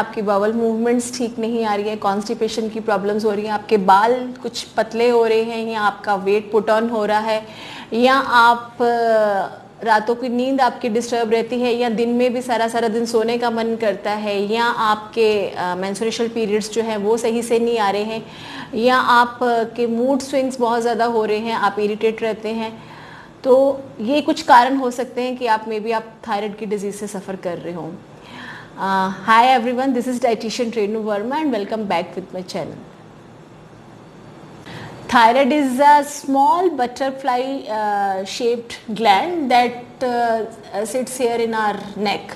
आपकी bowl movements ठीक नहीं आ रही है, कॉन्स्टिपेशन की प्रॉब्लम्स हो रही हैं, आपके बाल कुछ पतले हो रहे हैं, या आपका वेट पुट ऑन हो रहा है, या आप रातों की नींद आपकी डिस्टर्ब रहती है, या दिन में भी सारा सारा दिन सोने का मन करता है, या आपके मेंस्ट्रुएशनल पीरियड्स जो हैं वो सही से नहीं आ रहे हैं, या आप के मूड स्विंग्स बहुत ज़्यादा हो रहे हैं, आप इरिटेट रहते हैं, तो ये कुछ कारण हो सकते हैं कि आप मे बी आप थायराइड की डिजीज़ से सफ़र कर रहे हो। Hi everyone, this is dietitian Renu Verma and welcome back with my channel. Thyroid is a small butterfly shaped gland that sits here in our neck,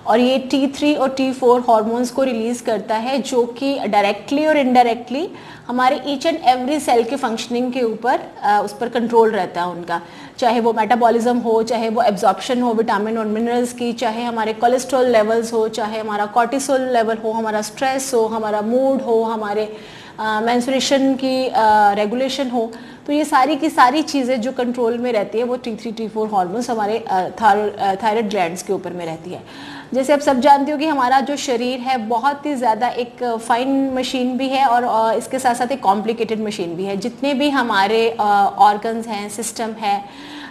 और ये T3 और T4 हार्मोन्स को रिलीज करता है जो कि डायरेक्टली और इनडायरेक्टली हमारे ईच एंड एवरी सेल के फंक्शनिंग के ऊपर उस पर कंट्रोल रहता है उनका, चाहे वो मेटाबॉलिज्म हो, चाहे वो एब्जॉर्प्शन हो विटामिन और मिनरल्स की, चाहे हमारे कोलेस्ट्रॉल लेवल्स हो, चाहे हमारा कॉर्टिसोल लेवल हो, हमारा स्ट्रेस हो, हमारा मूड हो, हमारे मेंस्ट्रुएशन की रेगुलेशन हो। तो ये सारी की सारी चीज़ें जो कंट्रोल में रहती है वो T3 T4 हार्मोन्स हमारे थायराइड ग्लैंड्स के ऊपर में रहती है। जैसे आप सब जानते हो कि हमारा जो शरीर है बहुत ही ज़्यादा एक फाइन मशीन भी है और इसके साथ साथ एक कॉम्प्लिकेटेड मशीन भी है। जितने भी हमारे ऑर्गन्स हैं, सिस्टम है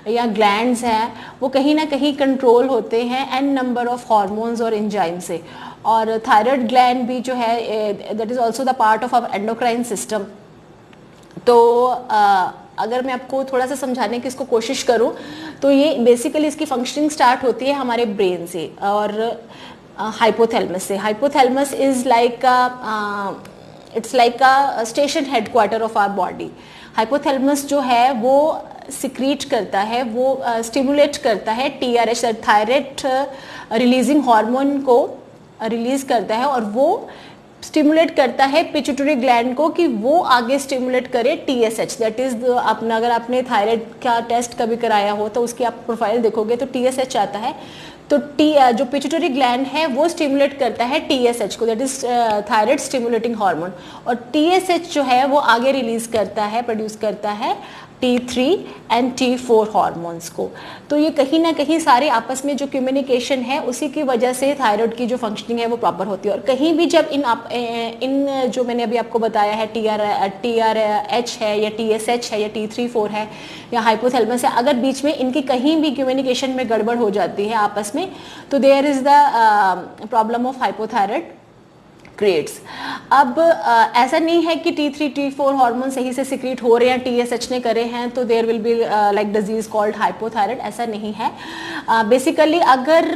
या ग्लैंड्स हैं, वो कहीं ना कहीं कंट्रोल होते हैं एन नंबर ऑफ हार्मोन्स और एंजाइम से। और थायराइड ग्लैंड भी जो है that is also the part of our endocrine system. तो अगर मैं आपको थोड़ा सा समझाने की इसको कोशिश करूं तो ये बेसिकली इसकी फंक्शनिंग स्टार्ट होती है हमारे ब्रेन से और हाइपोथैलेमस से। Hypothalamus is like it's like a station headquarter of our body. Hypothalamus जो है वो सिक्रीट करता है, वो स्टिमुलेट करता है TRH थायराइड रिलीजिंग हार्मोन को रिलीज करता है, और वो स्टिमुलेट करता है पिट्यूटरी ग्लैंड को कि वो आगे स्टिमुलेट करे TSH। दैट इज अपना, अगर आपने थायराइड का टेस्ट कभी कराया हो तो उसकी आप प्रोफाइल देखोगे तो TSH आता है। तो जो पिट्यूटरी ग्लैंड है वो स्टिमुलेट करता है TSH को, that is thyroid stimulating hormone, और TSH जो है वो आगे रिलीज करता है, प्रोड्यूस करता है T3 एंड T4 हार्मोन्स को। तो ये कहीं ना कहीं सारे आपस में जो कम्युनिकेशन है उसी की वजह से थायराइड की जो फंक्शनिंग है वो प्रॉपर होती है। और कहीं भी जब इन जो मैंने अभी आपको बताया है TRH है या TSH है या T3-4 है या हाइपोथैलेमस है, अगर बीच में इनकी कहीं भी कम्युनिकेशन में गड़बड़ हो जाती है आपस में, तो there is the problem of hypothyroid creates. अब ऐसा नहीं है कि T3 T4 हार्मोन सही से सिक्रीट हो रहे हैं, TSH ने करे हैं तो there will be like disease called hypothyroid, ऐसा नहीं है। बेसिकली अगर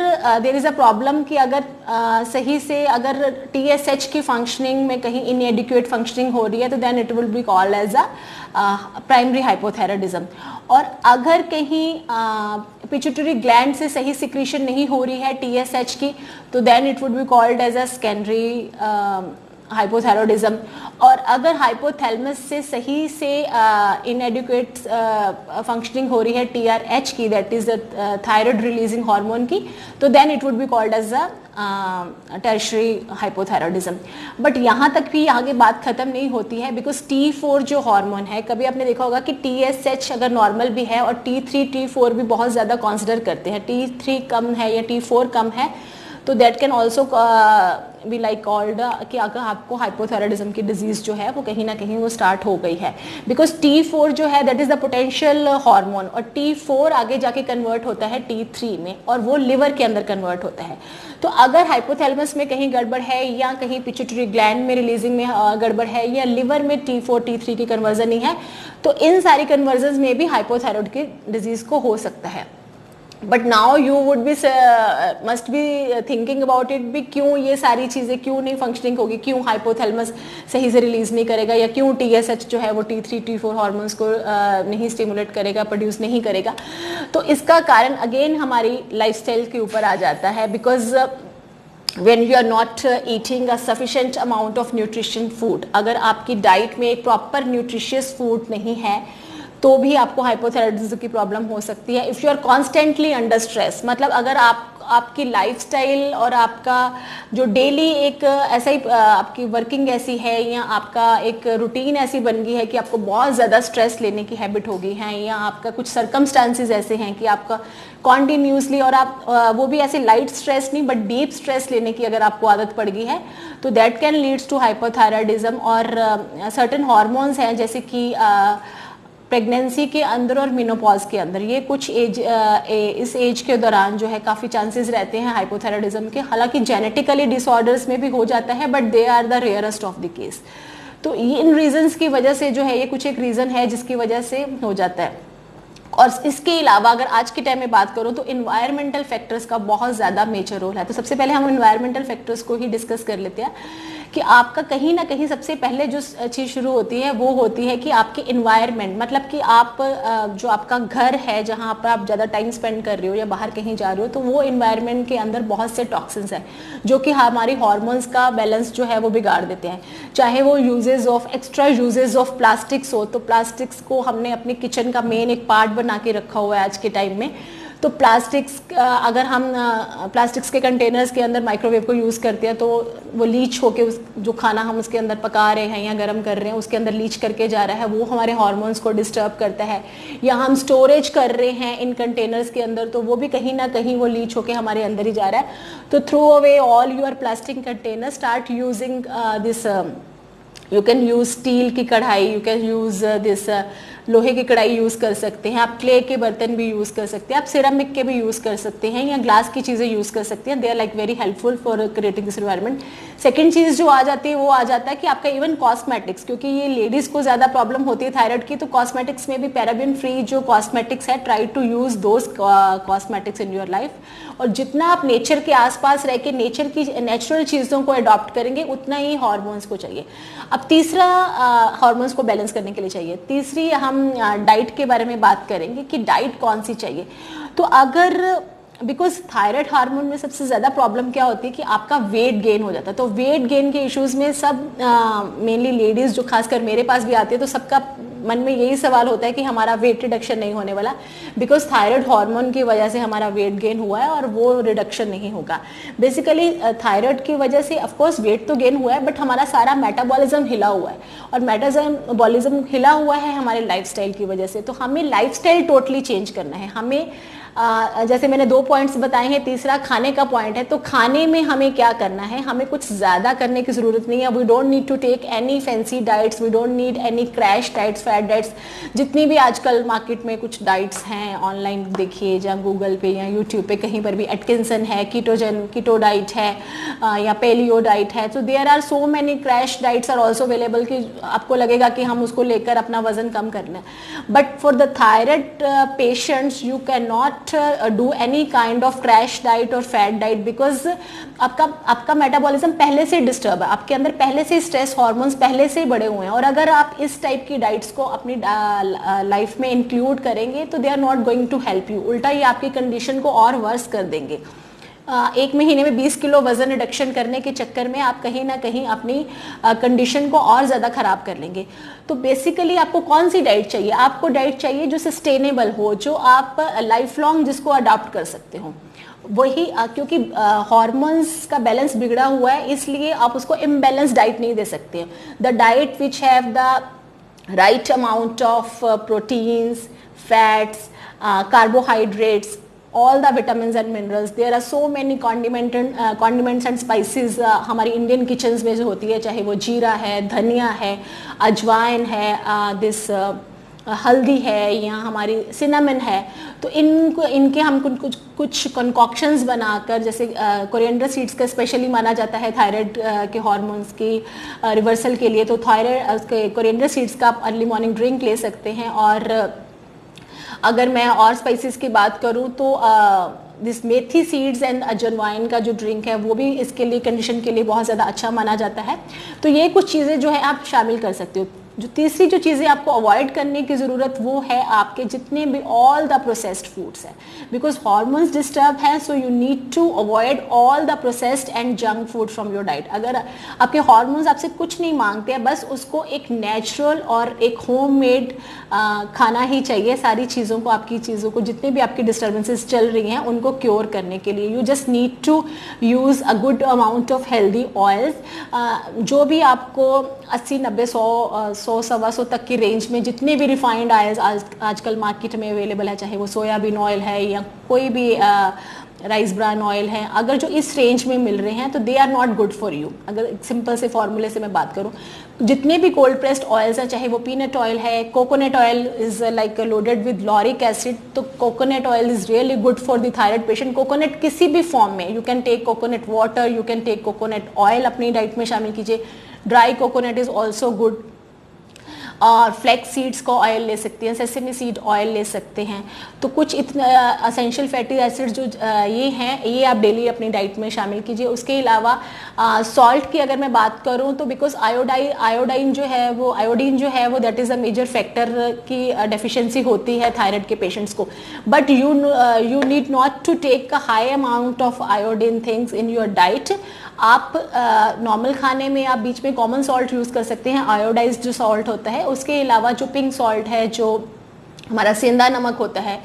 देयर इज अ प्रॉब्लम कि अगर सही से अगर TSH की फंक्शनिंग में कहीं इनएडिक्वेट फंक्शनिंग हो रही है तो then it will be called as a primary hypothyroidism. और अगर कहीं पिट्यूटरी ग्लैंड से सही सिक्रीशन नहीं हो रही है TSH की, तो then it would be called as a secondary hypothyroidism. और अगर हाइपोथैलेमस से सही से इनएडिक्वेट फंक्शनिंग हो रही है TRH की, that is the thyroid releasing hormone की, तो then it would be called as a tertiary hypothyroidism. But यहाँ तक भी आगे बात खत्म नहीं होती है, बिकॉज T4 जो हार्मोन है, कभी आपने देखा होगा कि TSH अगर नॉर्मल भी है और T3 T4 भी बहुत ज़्यादा कंसिडर करते हैं, T3 कम है या T4 कम है, तो that can also be like called कि अगर आपको हाइपोथायराइडिज्म की डिजीज जो है वो कहीं ना कहीं वो स्टार्ट हो गई है। बिकॉज T4 जो है that is the potential hormone, और T4 आगे जाके कन्वर्ट होता है T3 में, और वो लिवर के अंदर कन्वर्ट होता है। तो अगर हाइपोथैलेमस में कहीं गड़बड़ है या कहीं पिट्यूटरी ग्लैंड में रिलीजिंग में गड़बड़ है या लिवर में T4 T3 की कन्वर्जन नहीं है, तो इन सारी कन्वर्जन में भी हाइपोथायराइड की डिजीज को हो सकता है। But now you would be must be thinking about it भी, क्यों ये सारी चीज़ें क्यों नहीं फंक्शनिंग होगी, क्यों हाइपोथैलेमस सही से रिलीज नहीं करेगा, या क्यों TSH जो है वो T3 T4 हार्मोन्स को नहीं स्टिमुलेट करेगा, प्रोड्यूस नहीं करेगा। तो इसका कारण अगेन हमारी लाइफस्टाइल के ऊपर आ जाता है। Because when you are not eating a sufficient amount of nutrition food, अगर आपकी डाइट में एक प्रॉपर न्यूट्रिशियस फूड नहीं है तो भी आपको हाइपोथायराइडिज्म की प्रॉब्लम हो सकती है। If you are constantly under stress, मतलब अगर आप आपकी लाइफस्टाइल और आपका जो डेली एक ऐसा ही आपकी वर्किंग ऐसी है या आपका एक रूटीन ऐसी बन गई है कि आपको बहुत ज़्यादा स्ट्रेस लेने की हैबिट हो गई है, या आपका कुछ सर्कमस्टांसिस ऐसे हैं कि आपका कॉन्टीन्यूसली, और आप वो भी ऐसे लाइट स्ट्रेस नहीं बट डीप स्ट्रेस लेने की अगर आपको आदत पड़ गई है, तो that can leads to hypothyroidism. और सर्टेन हार्मोन्स हैं जैसे कि प्रेगनेंसी के अंदर और मिनोपॉज के अंदर, ये कुछ एज इस एज के दौरान जो है काफ़ी चांसेस रहते हैं हाइपोथायराइडिज्म के। हालांकि जेनेटिकली डिसऑर्डर्स में भी हो जाता है but they are the rarest of the case. तो ये इन रीजंस की वजह से जो है, ये कुछ एक रीज़न है जिसकी वजह से हो जाता है। और इसके अलावा अगर आज के टाइम में बात करूं तो इन्वायरमेंटल फैक्टर्स का बहुत ज़्यादा मेजर रोल है। तो सबसे पहले हम इन्वायरमेंटल फैक्टर्स को ही डिस्कस कर लेते हैं कि आपका कहीं ना कहीं सबसे पहले जो चीज़ शुरू होती है वो होती है कि आपके इन्वायरमेंट, मतलब कि आप जो आपका घर है जहाँ पर आप ज़्यादा टाइम स्पेंड कर रहे हो या बाहर कहीं जा रहे हो, तो वो इन्वायरमेंट के अंदर बहुत से टॉक्सिन्स हैं जो कि हमारी हॉर्मोन्स का बैलेंस जो है वो बिगाड़ देते हैं। चाहे वो एक्स्ट्रा यूजेज ऑफ प्लास्टिक्स हो, तो प्लास्टिक्स को हमने अपने किचन का मेन एक पार्ट बना के रखा हुआ है आज के टाइम में। तो प्लास्टिक्स, अगर हम प्लास्टिक्स के कंटेनर्स के अंदर माइक्रोवेव को यूज़ करते हैं तो वो लीच होके उस जो खाना हम उसके अंदर पका रहे हैं या गर्म कर रहे हैं उसके अंदर लीच करके जा रहा है, वो हमारे हार्मोन्स को डिस्टर्ब करता है। या हम स्टोरेज कर रहे हैं इन कंटेनर्स के अंदर, तो वो भी कहीं ना कहीं वो लीच होके हमारे अंदर ही जा रहा है। तो throw away all your plastic container, start using this, you can use steel की कढ़ाई, यू कैन यूज़ दिस लोहे की कढ़ाई यूज़ कर सकते हैं, आप क्ले के बर्तन भी यूज़ कर सकते हैं, आप सिरामिक के भी यूज़ कर सकते हैं या ग्लास की चीज़ें यूज़ कर सकते हैं। They are like very helpful for creating this environment. Second चीज़ जो आ जाती है वो आ जाता है कि आपका इवन कॉस्मेटिक्स, क्योंकि ये लेडीज़ को ज़्यादा प्रॉब्लम होती है थायराइड की, तो कॉस्मेटिक्स में भी पैराबेन फ्री जो कॉस्मेटिक्स है, try to use those cosmetics in your life. और जितना आप नेचर के आसपास रह के नेचर की नेचुरल चीज़ों को अडॉप्ट करेंगे उतना ही हॉर्मोन्स को चाहिए। अब तीसरा हार्मोन्स को बैलेंस करने के लिए चाहिए, तीसरी हम डाइट के बारे में बात करेंगे कि डाइट कौन सी चाहिए। तो अगर बिकॉज थायराइड हार्मोन में सबसे ज़्यादा प्रॉब्लम क्या होती है कि आपका वेट गेन हो जाता है। तो वेट गेन के इश्यूज़ में सब मेनली लेडीज़ जो खासकर मेरे पास भी आती है तो सबका मन में यही सवाल होता है कि हमारा वेट रिडक्शन नहीं होने वाला, बिकॉज थायराइड हार्मोन की वजह से हमारा वेट गेन हुआ है और वो रिडक्शन नहीं होगा। बेसिकली थायराइड की वजह से ऑफकोर्स वेट तो गेन हुआ है बट हमारा सारा मेटाबॉलिज्म हिला हुआ है, और मेटाबॉलिज्म हिला हुआ है हमारे लाइफस्टाइल की वजह से। तो हमें लाइफस्टाइल टोटली चेंज करना है। हमें जैसे मैंने 2 पॉइंट्स बताए हैं, तीसरा खाने का पॉइंट है। तो खाने में हमें क्या करना है, हमें कुछ ज़्यादा करने की ज़रूरत नहीं है। We don't need to take any fancy diets, we don't need any crash diets, fat diets. जितनी भी आजकल मार्केट में कुछ डाइट्स हैं, ऑनलाइन देखिए या गूगल पे या यूट्यूब पे कहीं पर भी, एटकिंसन है, कीटो डाइट है या पेलियो डाइट है। तो there are so many crash diets are also available कि आपको लगेगा कि हम उसको लेकर अपना वजन कम करना है। But for the thyroid patients you can not do any kind of crash diet or fat diet because आपका मेटाबॉलिज्म पहले से डिस्टर्ब है, आपके अंदर पहले से स्ट्रेस हार्मोन्स पहले से बड़े हुए हैं। और अगर आप इस टाइप की डाइट्स को अपनी लाइफ में इंक्लूड करेंगे तो they are not going to help you, उल्टा ये आपकी कंडीशन को और वर्स कर देंगे। 1 महीने में 20 किलो वजन रिडक्शन करने के चक्कर में आप कहीं ना कहीं अपनी कंडीशन को और ज़्यादा ख़राब कर लेंगे। तो बेसिकली आपको कौन सी डाइट चाहिए, आपको डाइट चाहिए जो सस्टेनेबल हो, जो आप लाइफ लॉन्ग जिसको अडॉप्ट कर सकते हो वही, क्योंकि हार्मोन्स का बैलेंस बिगड़ा हुआ है इसलिए आप उसको इम्बैलेंस डाइट नहीं दे सकते। The diet which have the right amount of proteins, fats, carbohydrates, all the vitamins and minerals. There are so many condiments and spices हमारी इंडियन किचन्स में जो होती है, चाहे वो जीरा है, धनिया है, अजवाइन है, हल्दी है या हमारी सिनेमन है। तो इनके हम कुछ कंकॉक्शंस बनाकर, जैसे कोरिएंडर सीड्स का स्पेशली माना जाता है थायराइड के हार्मोन्स की रिवर्सल के लिए। तो थायराइड कोरिएंडर सीड्स का आप अर्ली मॉर्निंग ड्रिंक ले सकते हैं। और अगर मैं और स्पाइसेस की बात करूं तो दिस मेथी सीड्स एंड अजवाइन का जो ड्रिंक है वो भी इसके लिए, कंडीशन के लिए बहुत ज़्यादा अच्छा माना जाता है। तो ये कुछ चीज़ें जो है आप शामिल कर सकते हो। जो तीसरी जो चीज़ें आपको अवॉइड करने की ज़रूरत वो है आपके जितने भी ऑल द प्रोसेस्ड फूड्स हैं, बिकॉज हार्मोन्स डिस्टर्ब हैं, so you need to avoid all the processed and junk food from your diet. अगर आपके हार्मोन्स आपसे कुछ नहीं मांगते हैं, बस उसको एक नेचुरल और एक होममेड खाना ही चाहिए, सारी चीज़ों को, आपकी चीज़ों को, जितने भी आपकी डिस्टर्बेंसेस चल रही हैं उनको क्योर करने के लिए, you just need to use a good amount of healthy oils. जो भी आपको 80, 90, 100, 100 तक की रेंज में जितने भी रिफाइंड ऑयल्स आजकल मार्केट में अवेलेबल है, चाहे वो सोयाबीन ऑयल है या कोई भी राइस ब्रान ऑयल है, अगर जो इस रेंज में मिल रहे हैं तो they are not good for you. अगर सिंपल से फॉर्मूले से मैं बात करूं, जितने भी कोल्ड प्रेस्ड ऑयल्स हैं, चाहे वो पीनट ऑयल है, coconut oil is like loaded with lauric acid, तो coconut oil is really good for the thyroid patient. Coconut किसी भी फॉर्म में, you can take coconut water, you can take coconut oil अपनी diet में शामिल कीजिए। Dry coconut is also good. और flax seeds का ऑयल ले सकते हैं, सेसमी सीड ऑयल ले सकते हैं। तो कुछ इतने असेंशियल फैटी एसिड्स जो ये हैं, ये आप डेली अपनी डाइट में शामिल कीजिए। उसके अलावा सॉल्ट की अगर मैं बात करूं तो बिकॉज आयोडीन जो है वो that is a major factor की डेफिशिएंसी होती है थायराइड के पेशेंट्स को, but you need not to take a high amount of iodine things in your diet. आप नॉर्मल खाने में आप बीच में कॉमन सॉल्ट यूज़ कर सकते हैं, आयोडाइज्ड जो सॉल्ट होता है। उसके अलावा जो पिंक सॉल्ट है, जो हमारा सेंधा नमक होता है,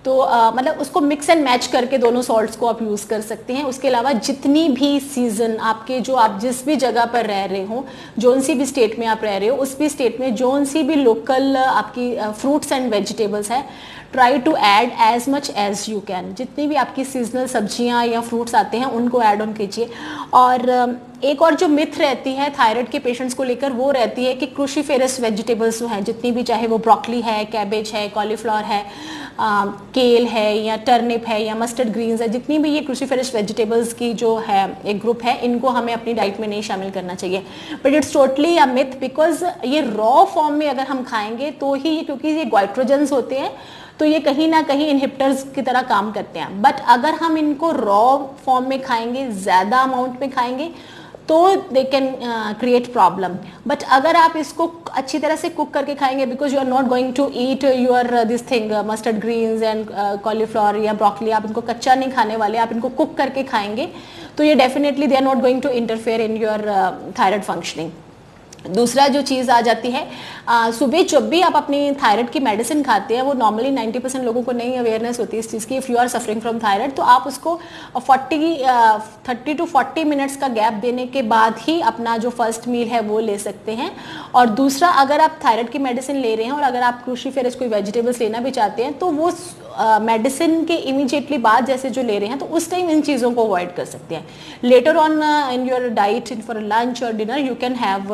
तो मतलब उसको मिक्स एंड मैच करके दोनों सॉल्ट्स को आप यूज़ कर सकते हैं। उसके अलावा जितनी भी सीज़न आपके, जो आप जिस भी जगह पर रह रहे हो, जोन सी भी स्टेट में आप रह रहे हो, उस भी स्टेट में जोन सी भी लोकल आपकी फ्रूट्स एंड वेजिटेबल्स है, try to add as much as you can. जितनी भी आपकी सीजनल सब्जियां या फ्रूट्स आते हैं उनको ऐड ऑन कीजिए। और एक और जो मिथ रहती है थायराइड के पेशेंट्स को लेकर, वो रहती है कि क्रूसीफेरस वेजिटेबल्स जो हैं, जितनी भी, चाहे वो ब्रोकली है, कैबेज है, कॉलीफ्लावर है, केल है या टर्निप है या मस्टर्ड ग्रीन्स है, जितनी भी ये क्रूसीफेरस वेजिटेबल्स की जो है एक ग्रुप है, इनको हमें अपनी डाइट में नहीं शामिल करना चाहिए। But it's totally a myth, because ये रॉ फॉर्म में अगर हम खाएंगे तो ही, क्योंकि ये ग्लाइट्रोजन्स होते हैं तो ये कहीं ना कहीं इनहिबिटर्स की तरह काम करते हैं। बट अगर हम इनको रॉ फॉर्म में खाएंगे, ज़्यादा अमाउंट में खाएंगे, तो they can create problem. But अगर आप इसको अच्छी तरह से कुक करके खाएंगे, because you are not going to eat your this thing mustard greens and cauliflower या ब्रोकली, आप इनको कच्चा नहीं खाने वाले, आप इनको कुक करके खाएंगे, तो ये definitely they are not going to interfere in your thyroid functioning. दूसरा जो चीज़ आ जाती है, सुबह जब भी आप अपनी थायराइड की मेडिसिन खाते हैं, वो नॉर्मली 90% लोगों को नहीं अवेयरनेस होती है इस चीज़ की। If you are suffering from thyroid, तो आप उसको 30 to 40 मिनट्स का गैप देने के बाद ही अपना जो फर्स्ट मील है वो ले सकते हैं। और दूसरा, अगर आप थायराइड की मेडिसिन ले रहे हैं और अगर आप क्रूसीफेरस कोई वेजिटेबल्स लेना भी चाहते हैं, तो वो मेडिसिन के इमीडिएटली बाद जैसे जो ले रहे हैं, तो उस टाइम इन चीज़ों को अवॉइड कर सकते हैं। Later on in your diet for lunch और dinner you can have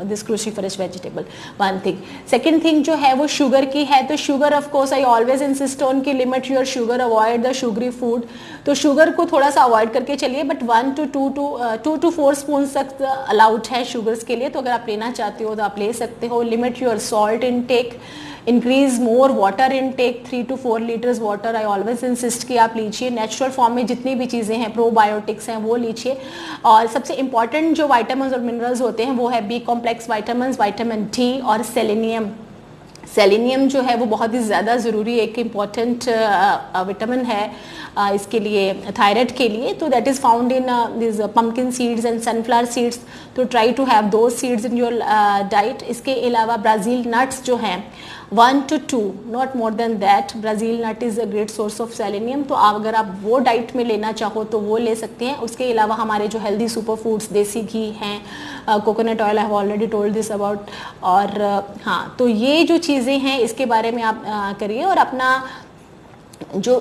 this cruciferous vegetable, one thing. Second thing जो है वो शुगर की है। तो sugar of course I always insist on की limit your sugar, avoid the sugary food. तो sugar को थोड़ा सा अवॉइड करके चलिए, बट 1 to 4 स्पून तक अलाउड है शुगर्स के लिए। तो अगर आप लेना चाहते हो तो आप ले सकते हो। Limit your salt intake, increase more water intake, 3 to 4 litres water I always insist कि आप लीजिए। नेचुरल फॉर्म में जितनी भी चीज़ें हैं, प्रोबायोटिक्स हैं, वो लीजिए। और सबसे इंपॉर्टेंट जो वाइटामिन और मिनरल्स होते हैं वो है B complex vitamin, vitamin D और सेलेनियम। सेलेनियम जो है वो बहुत ही ज़्यादा ज़रूरी एक इम्पॉर्टेंट विटामिन है इसके लिए, थायराइड के लिए। तो that is found in this pumpkin seeds and sunflower seeds. तो try to have those seeds in your diet. इसके अलावा ब्राज़ील नट्स जो हैं, 1 to 2, not more than that. Brazil nut is a great source of selenium. तो अगर आप वो diet में लेना चाहो तो वो ले सकते हैं। उसके अलावा हमारे जो हेल्दी सुपर फूड्स, देसी घी हैं, coconut oil, I have already told this about. और हाँ, तो ये जो चीज़ें हैं इसके बारे में आप करिए और अपना जो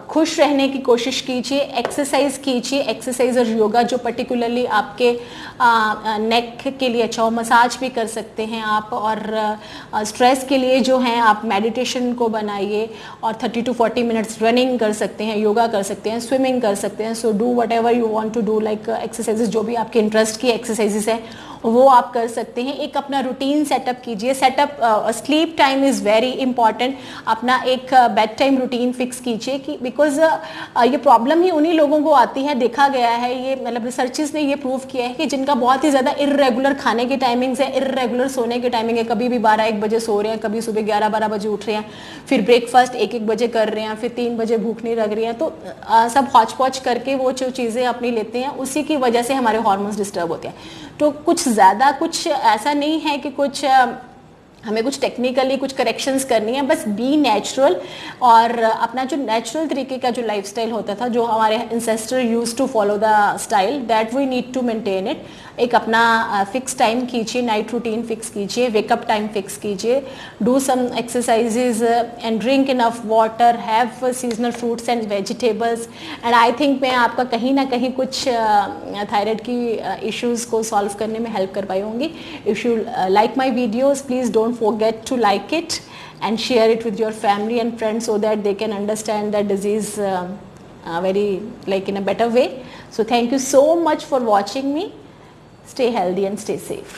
खुश रहने की कोशिश कीजिए। एक्सरसाइज कीजिए, एक्सरसाइज और योगा जो पर्टिकुलरली आपके नेक के लिए अच्छा हो। मसाज भी कर सकते हैं आप। और स्ट्रेस के लिए जो है आप मेडिटेशन को बनाइए और 30 to 40 मिनट्स रनिंग कर सकते हैं, योगा कर सकते हैं, स्विमिंग कर सकते हैं। So do whatever you want to do, like exercises जो भी आपके इंटरेस्ट की एक्सरसाइजेज है वो आप कर सकते हैं। एक अपना रूटीन सेटअप कीजिए। Sleep time is very important. अपना एक बेड टाइम रूटीन फिक्स कीजिए कि बिकॉज ये प्रॉब्लम ही उन्हीं लोगों को आती है, देखा गया है ये, मतलब रिसर्चेस ने ये प्रूव किया है कि जिनका बहुत ही ज़्यादा इर्रेगुलर खाने की टाइमिंग्स है, इर्रेगुलर सोने की टाइमिंग है, कभी भी 12-1 बजे सो रहे हैं, कभी सुबह 11-12 बजे उठ रहे हैं, फिर ब्रेकफास्ट 1-1 बजे कर रहे हैं, फिर 3 बजे भूख नहीं लग रही है, तो सब हौच पौच करके वो जो चीज़ें अपनी लेते हैं, उसी की वजह से हमारे हार्मोन्स डिस्टर्ब होते हैं। तो कुछ ज़्यादा कुछ ऐसा नहीं है कि कुछ हमें कुछ टेक्निकली कुछ करेक्शंस करनी है, बस बी नेचुरल और अपना जो नेचुरल तरीके का जो लाइफस्टाइल होता था, जो हमारे ancestor use to follow the style, that we need to maintain it. एक अपना फिक्स टाइम कीजिए, नाइट रूटीन फिक्स कीजिए, वेकअप टाइम फिक्स कीजिए, do some exercises and drink enough water, have seasonal fruits and vegetables. And I think मैं आपका कहीं ना कहीं कुछ थायराइड की इश्यूज़ को सॉल्व करने में हेल्प कर पाई होंगी। If you like my videos, please don't forget to like it and share it with your family and friends so that they can understand the disease very like in a better way. So thank you so much for watching me. Stay healthy and stay safe.